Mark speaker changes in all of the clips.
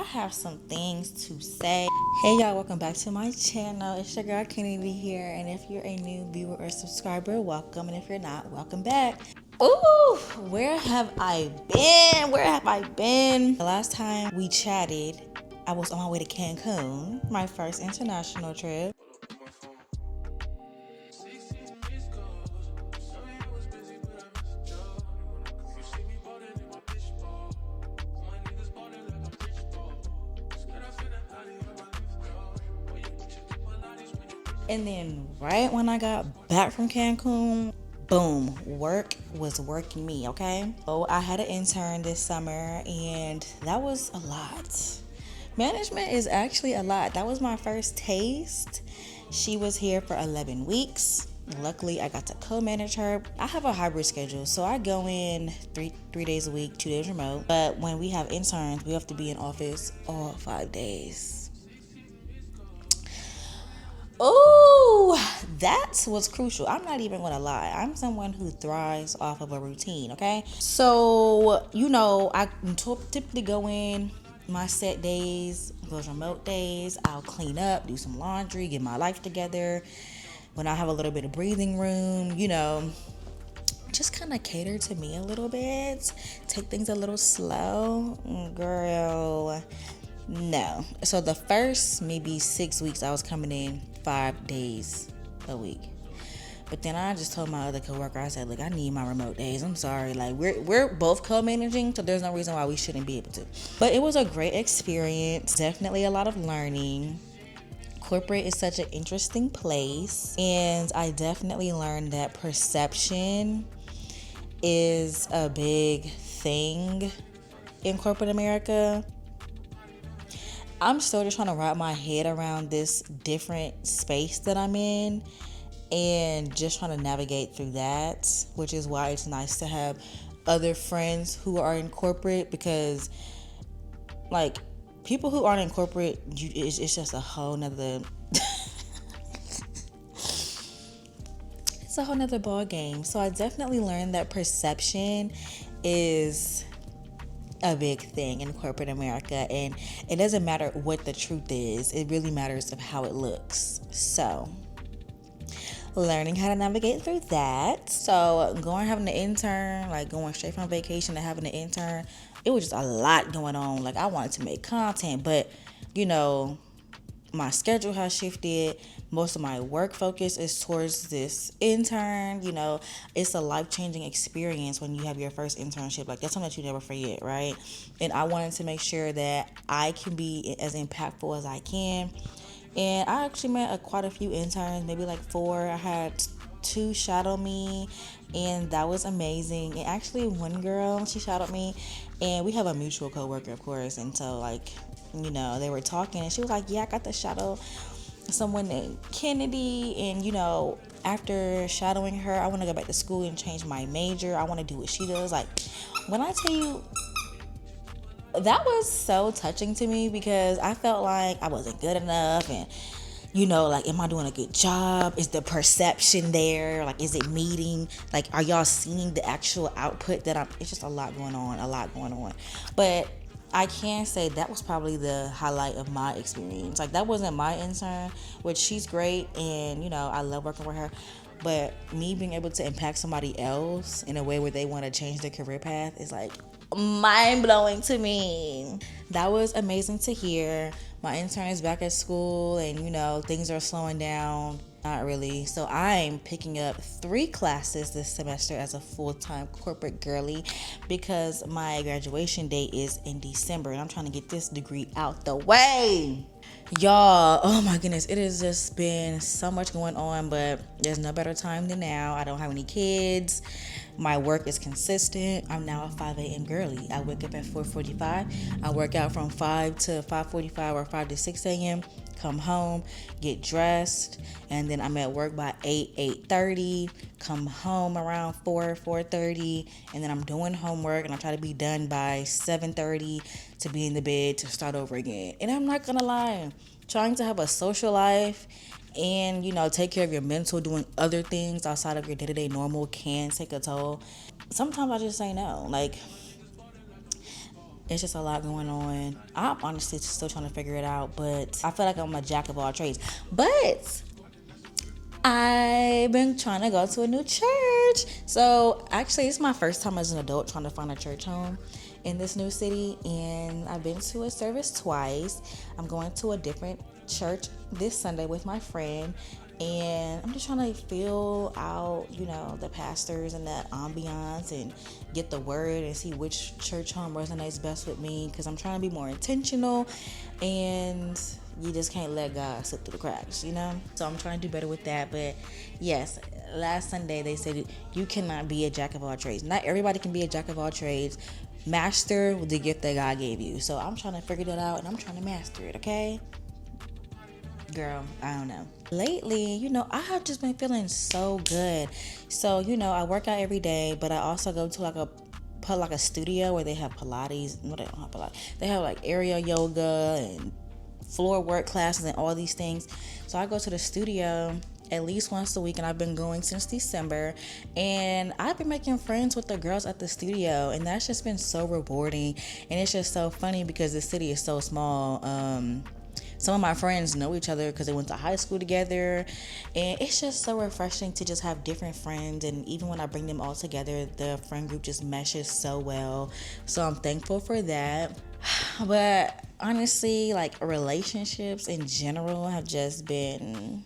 Speaker 1: have some things to say. Hey y'all, welcome back to my channel. It's your girl Kennedy here, and if you're a new viewer or subscriber, welcome, and if you're not, welcome back. Ooh, where have I been? Where have I been? The last time we chatted, I was on my way to Cancun, my first international trip. And then right when I got back from Cancun, boom, work was working me, okay? So I had an intern this summer and that was a lot. Management is actually a lot. That was my first taste. She was here for 11 weeks. Luckily, I got to co-manage her. I have a hybrid schedule, so I go in three days a week, 2 days remote. But when we have interns, we have to be in office all 5 days. Oh, that was crucial. I'm not even gonna lie. I'm someone who thrives off of a routine, okay? So, I typically go in my set days, those remote days. I'll clean up, do some laundry, get my life together. When I have a little bit of breathing room, just kind of cater to me a little bit, take things a little slow. Girl, no. So the first maybe 6 weeks, I was coming in 5 days a week. But then I just told my other coworker, I said, look, I need my remote days. I'm sorry. Like, we're both co-managing, so there's no reason why we shouldn't be able to. But it was a great experience. Definitely a lot of learning. Corporate is such an interesting place. And I definitely learned that perception is a big thing in corporate America. I'm still just trying to wrap my head around this different space that I'm in and just trying to navigate through that, which is why it's nice to have other friends who are in corporate, because like people who aren't in corporate, it's just a whole nother it's a whole nother ball game. So I definitely learned that perception is a big thing in corporate America, and it doesn't matter what the truth is, it really matters of how it looks. So learning how to navigate through that. So having an intern, like going straight from vacation to having an intern, it was just a lot going on. Like I wanted to make content, but my schedule has shifted. Most of my work focus is towards this intern. It's a life-changing experience when you have your first internship. Like, that's something that you never forget, right? And I wanted to make sure that I can be as impactful as I can. And I actually met quite a few interns, maybe like 4. I had 2 shadow me, and that was amazing. And actually, one girl, she shadowed me, and we have a mutual coworker, of course. And so, they were talking, and she was like, yeah, I got to shadow someone named Kennedy. And, after shadowing her, I want to go back to school and change my major. I want to do what she does. Like, when I tell you, that was so touching to me, because I felt like I wasn't good enough, and am I doing a good job? Is the perception there? Like, is it meeting? Like, are y'all seeing the actual output it's just a lot going on. But I can say that was probably the highlight of my experience. Like, that wasn't my intern, which she's great, and I love working with her. But me being able to impact somebody else in a way where they want to change their career path is like mind-blowing to me. That was amazing to hear. My intern is back at school, and things are slowing down. Not really. So I'm picking up 3 classes this semester as a full-time corporate girly, because my graduation date is in December, and I'm trying to get this degree out the way. Y'all, oh my goodness, it has just been so much going on, but there's no better time than now. I don't have any kids. My work is consistent. I'm now a 5 a.m. girly. I wake up at 4:45. I work out from 5 to 5:45 or 5 to 6 a.m. Come home, get dressed, and then I'm at work by 8:30. Come home around 4:30, and then I'm doing homework, and I try to be done by 7:30 to be in the bed to start over again. And I'm not gonna lie, trying to have a social life and take care of your mental, doing other things outside of your day-to-day normal can take a toll. Sometimes I just say no. Like, It's just a lot going on. I'm honestly still trying to figure it out, but I feel like I'm a jack of all trades. But I've been trying to go to a new church. So actually, it's my first time as an adult trying to find a church home in this new city. And I've been to a service twice. I'm going to a different church this Sunday with my friend. And I'm just trying to feel out, the pastors and the ambiance and get the word and see which church home resonates best with me, because I'm trying to be more intentional, and you just can't let God slip through the cracks. So I'm trying to do better with that. But yes, last Sunday they said you cannot be a jack of all trades. Not everybody can be a jack of all trades. Master the gift that God gave you. So I'm trying to figure that out, and I'm trying to master it, okay? Girl, I don't know. Lately, I have just been feeling so good. So, I work out every day, but I also go to like a studio where they have Pilates. No, they don't have Pilates. They have like area yoga and floor work classes and all these things. So I go to the studio at least once a week, and I've been going since December, and I've been making friends with the girls at the studio, and that's just been so rewarding. And it's just so funny because the city is so small. Some of my friends know each other because they went to high school together, and it's just so refreshing to just have different friends. And even when I bring them all together, the friend group just meshes so well. So I'm thankful for that. But honestly, like, relationships in general have just been,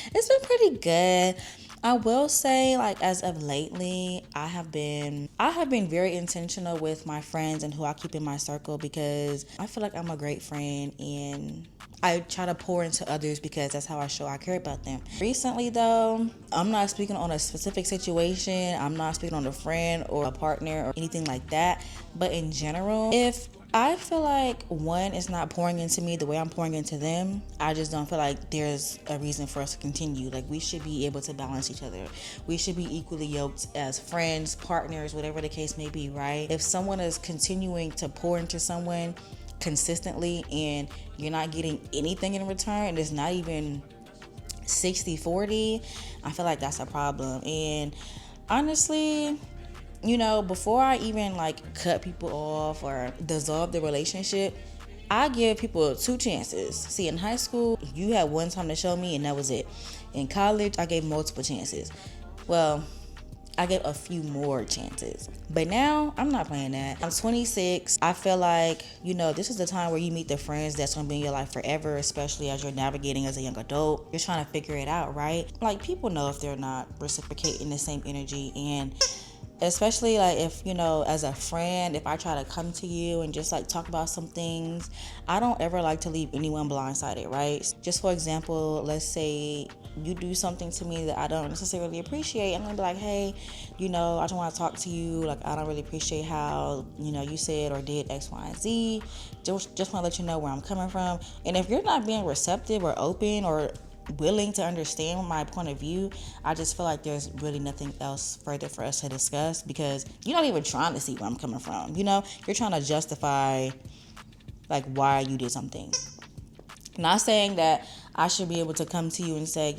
Speaker 1: it's been pretty good. I will say, like, as of lately, I have been very intentional with my friends and who I keep in my circle, because I feel like I'm a great friend, and I try to pour into others because that's how I show I care about them. Recently, though, I'm not speaking on a specific situation. I'm not speaking on a friend or a partner or anything like that. But in general, if I feel like one is not pouring into me the way I'm pouring into them, I just don't feel like there's a reason for us to continue. Like, we should be able to balance each other. We should be equally yoked as friends, partners, whatever the case may be, right? If someone is continuing to pour into someone consistently and you're not getting anything in return, it's not even 60-40, I feel like that's a problem. And honestly, before I even like cut people off or dissolve the relationship, I give people 2 chances. See, in high school, you had one time to show me and that was it. In college, I gave multiple chances. Well, I gave a few more chances. But now, I'm not playing that. I'm 26. I feel like, this is the time where you meet the friends that's going to be in your life forever, especially as you're navigating as a young adult. You're trying to figure it out, right? Like, people know if they're not reciprocating the same energy, and especially like if as a friend, if I try to come to you and just like talk about some things, I don't ever like to leave anyone blindsided, right? Just for example, let's say you do something to me that I don't necessarily appreciate, I'm gonna be like, hey, I just want to talk to you. Like, I don't really appreciate how you said or did X, Y, and Z. Just want to let you know where I'm coming from. And if you're not being receptive or open or willing to understand my point of view, I just feel like there's really nothing else further for us to discuss, because you're not even trying to see where I'm coming from. You're trying to justify like why you did something. Not saying that I should be able to come to you and say,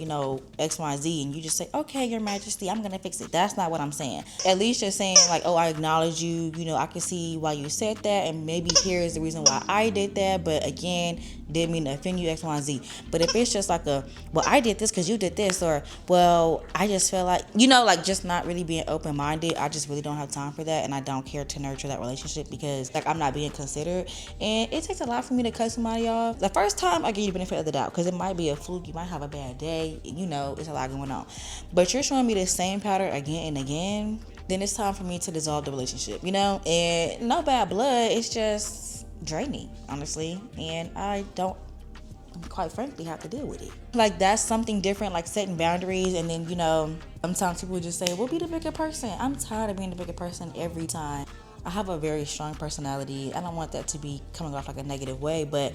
Speaker 1: X, Y, Z, and you just say, okay, Your Majesty, I'm going to fix it. That's not what I'm saying. At least you're saying like, oh, I acknowledge you, I can see why you said that, and maybe here is the reason why I did that, but again, didn't mean to offend you, X, Y, and Z. But if it's just like well, I did this because you did this, or, well, I just feel like, like just not really being open-minded, I just really don't have time for that, and I don't care to nurture that relationship because like I'm not being considered. And it takes a lot for me to cut somebody off. The first time, I give you the benefit of the doubt because it might be a fluke, you might have a bad day, it's a lot going on. But you're showing me the same pattern again and again, then it's time for me to dissolve the relationship, and no bad blood, it's just draining, honestly, and I don't, quite frankly, have to deal with it. Like, that's something different, like setting boundaries. And then sometimes people just say, well, be the bigger person. I'm tired of being the bigger person every time. I have a very strong personality. I don't want that to be coming off like a negative way, but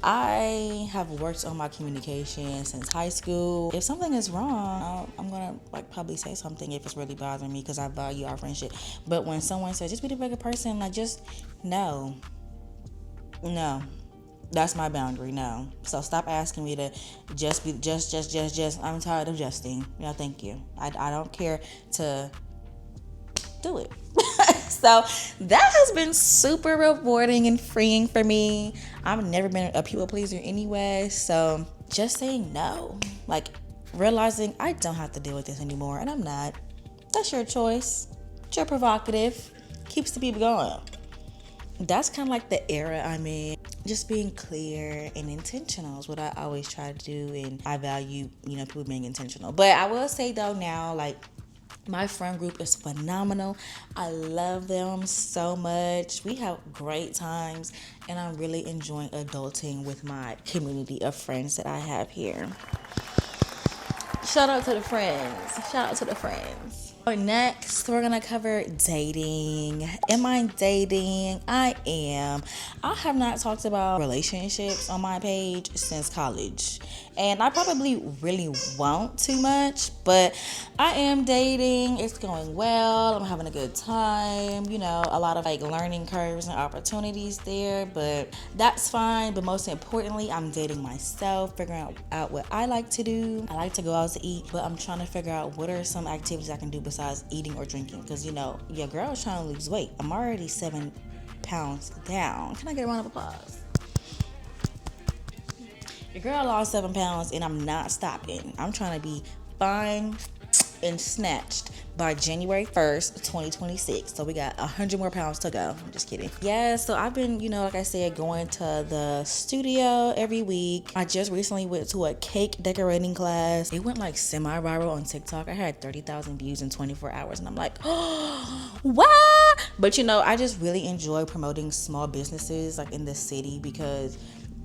Speaker 1: I have worked on my communication since high school. If something is wrong, I'm gonna probably say something if it's really bothering me because I value our friendship. But when someone says just be the bigger person, like, just no, that's my boundary. No. So stop asking me to just be just. I'm tired of justing. Thank you. I don't care to do it. So that has been super rewarding and freeing for me. I've never been a people pleaser anyway. So just saying no, like realizing I don't have to deal with this anymore, and I'm not. That's your choice. You're provocative. Keeps the people going. That's kind of like the era I'm in. Just being clear and intentional is what I always try to do, and I value, people being intentional. But I will say though now, like, my friend group is phenomenal. I love them so much. We have great times, and I'm really enjoying adulting with my community of friends that I have here. Shout out to the friends. Shout out to the friends. Next, we're going to cover dating. Am I dating? I am. I have not talked about relationships on my page since college. And I probably really won't too much, but I am dating. It's going well. I'm having a good time. A lot of like learning curves and opportunities there, but that's fine. But most importantly, I'm dating myself, figuring out what I like to do. I like to go out to eat, but I'm trying to figure out what are some activities I can do besides eating or drinking, because your girl is trying to lose weight. I'm already 7 pounds down. Can I get a round of applause? Your girl lost 7 pounds, and I'm not stopping. I'm trying to be fine and snatched by January 1st, 2026. So we got 100 more pounds to go. I'm just kidding. Yeah, so I've been, like I said, going to the studio every week. I just recently went to a cake decorating class. It went like semi-viral on TikTok. I had 30,000 views in 24 hours, and I'm like, oh, what? But I just really enjoy promoting small businesses like in the city, because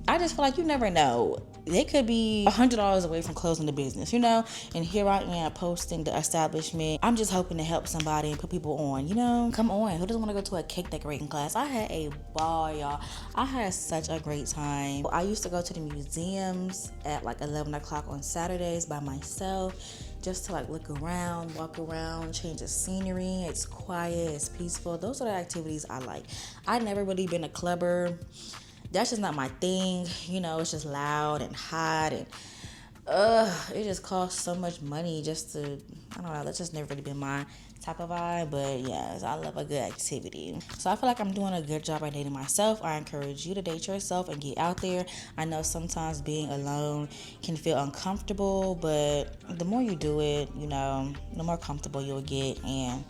Speaker 1: I just feel like you never know. They could be $100 away from closing the business, And here I am posting the establishment. I'm just hoping to help somebody and put people on, Come on. Who doesn't want to go to a cake decorating class? I had a ball, y'all. I had such a great time. I used to go to the museums at like 11 o'clock on Saturdays by myself, just to like look around, walk around, change the scenery. It's quiet, it's peaceful. Those are the activities I like. I've never really been a clubber. That's just not my thing. It's just loud and hot, and it just costs so much money just to, I don't know, that's just never really been my type of vibe. But yes, I love a good activity. So I feel like I'm doing a good job at dating myself. I encourage you to date yourself and get out there. I know sometimes being alone can feel uncomfortable, but the more you do it, the more comfortable you'll get. And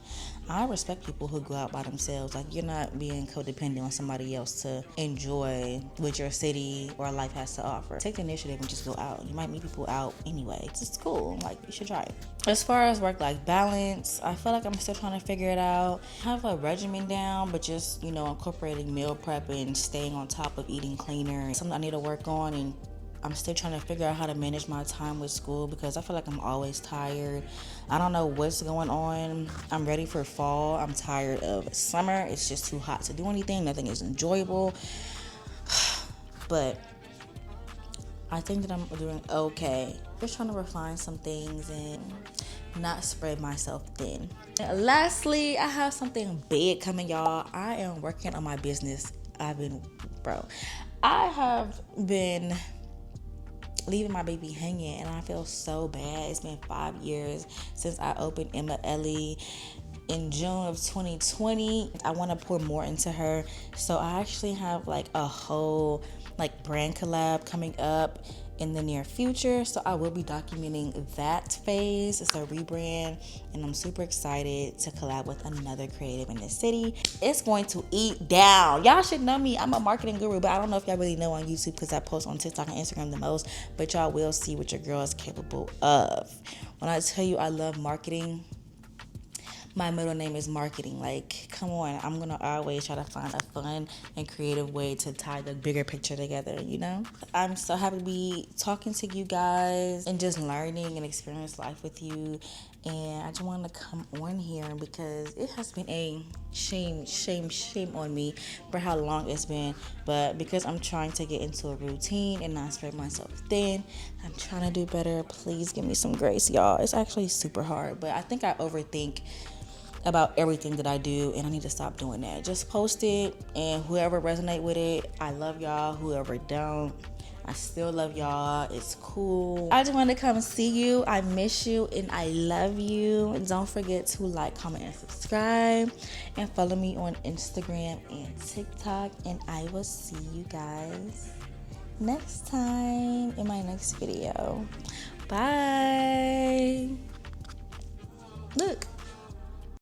Speaker 1: I respect people who go out by themselves. Like, you're not being codependent on somebody else to enjoy what your city or life has to offer. Take the initiative and just go out. You might meet people out anyway. It's just cool. Like, you should try it. As far as work-life balance, I feel like I'm still trying to figure it out. I have a regimen down, but just, incorporating meal prep and staying on top of eating cleaner. Something I need to work on, and I'm still trying to figure out how to manage my time with school, because I feel like I'm always tired. I don't know what's going on. I'm ready for fall. I'm tired of summer. It's just too hot to do anything. Nothing is enjoyable. But I think that I'm doing okay. Just trying to refine some things and not spread myself thin. And lastly, I have something big coming, y'all. I am working on my business. I have been leaving my baby hanging, and I feel so bad. It's been 5 years since I opened Ema Ele in June of 2020. I want to pour more into her, so I actually have like a whole like brand collab coming up in the near future, so I will be documenting that phase. It's a rebrand, and I'm super excited to collab with another creative in the city. It's going to eat down. Y'all should know me. I'm a marketing guru, but I don't know if y'all really know on YouTube, because I post on TikTok and Instagram the most, but y'all will see what your girl is capable of. When I tell you I love marketing, my middle name is marketing. Like, come on. I'm going to always try to find a fun and creative way to tie the bigger picture together, I'm so happy to be talking to you guys and just learning and experience life with you. And I just wanted to come on here because it has been a shame on me for how long it's been. But because I'm trying to get into a routine and not spread myself thin, I'm trying to do better. Please give me some grace, y'all. It's actually super hard, but I think I overthink about everything that I do, and I need to stop doing that. Just post it, and whoever resonate with it, I love y'all. Whoever don't, I still love y'all. It's cool. I just want to come see you. I miss you and I love you. Don't forget to like, comment, and subscribe. And follow me on Instagram and TikTok. And I will see you guys next time in my next video. Bye. Look.